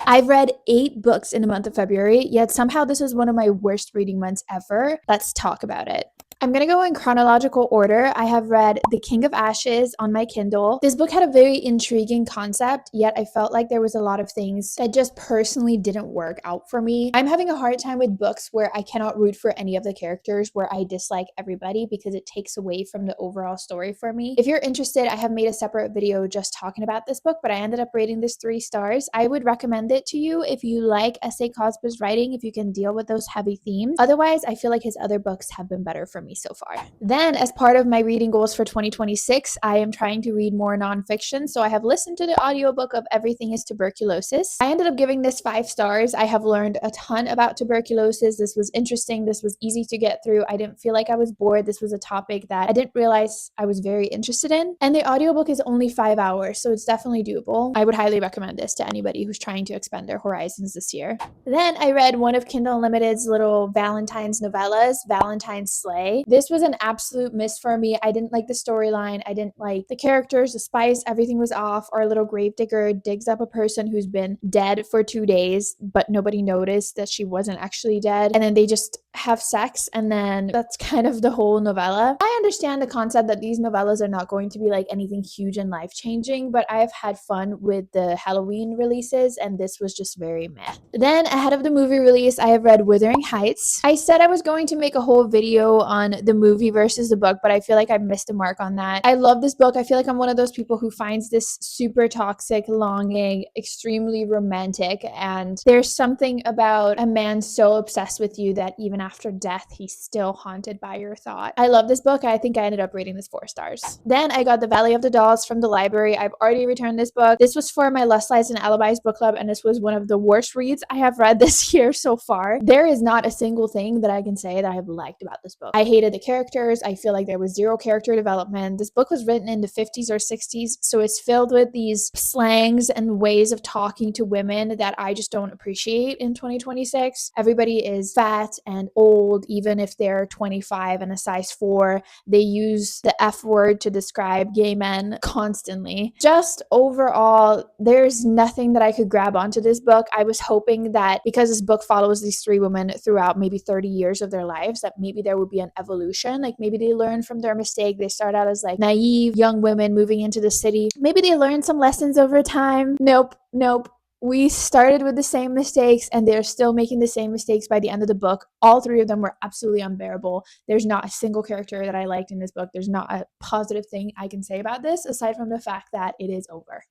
I've read 8 books in the month of February, yet somehow this is one of my worst reading months ever. Let's talk about it. I'm gonna go in chronological order. I have read The King of Ashes on my Kindle. This book had a very intriguing concept, yet I felt like there was a lot of things that just personally didn't work out for me. I'm having a hard time with books where I cannot root for any of the characters, where I dislike everybody because it takes away from the overall story for me. If you're interested, I have made a separate video just talking about this book, but I ended up rating this 3 stars. I would recommend it to you if you like S.A. Cosby's writing, if you can deal with those heavy themes. Otherwise, I feel like his other books have been better for me so far. Then, as part of my reading goals for 2026, I am trying to read more nonfiction. So I have listened to the audiobook of Everything is Tuberculosis. I ended up giving this 5 stars. I have learned a ton about tuberculosis. This was interesting. This was easy to get through. I didn't feel like I was bored. This was a topic that I didn't realize I was very interested in. And the audiobook is only 5 hours, so it's definitely doable. I would highly recommend this to anybody who's trying to expand their horizons this year. Then I read one of Kindle Unlimited's little Valentine's novellas, Valentine's Slay. This was an absolute miss for me. I didn't like the storyline. I didn't like the characters, the spice, everything was off. Our little gravedigger digs up a person who's been dead for 2 days, but nobody noticed that she wasn't actually dead. And then they just have sex, and then that's kind of the whole novella. I understand the concept that these novellas are not going to be like anything huge and life-changing, but I've had fun with the Halloween releases, and this was just very meh. Then, ahead of the movie release, I have read Wuthering Heights. I said I was going to make a whole video on the movie versus the book, but I feel like I missed the mark on that. I love this book. I feel like I'm one of those people who finds this super toxic longing extremely romantic, and there's something about a man so obsessed with you that even after death, he's still haunted by your thought. I love this book. I think I ended up rating this 4 stars. Then I got The Valley of the Dolls from the library. I've already returned this book. This was for my Lust Lies and Alibis book club, and this was one of the worst reads I have read this year so far. There is not a single thing that I can say that I have liked about this book. I hated the characters. I feel like there was zero character development. This book was written in the 50s or 60s, so it's filled with these slangs and ways of talking to women that I just don't appreciate in 2026. Everybody is fat and old, even if they're 25 and a size 4. They use the F word to describe gay men constantly. Just overall, there's nothing that I could grab onto this book. I was hoping that because this book follows these 3 women throughout maybe 30 years of their lives, that maybe there would be an evolution. Like maybe they learn from their mistake. They start out as like naive young women moving into the city. Maybe they learn some lessons over time. Nope, nope. We started with the same mistakes, and they're still making the same mistakes by the end of the book. All 3 of them were absolutely unbearable. There's not a single character that I liked in this book. There's not a positive thing I can say about this aside from the fact that it is over.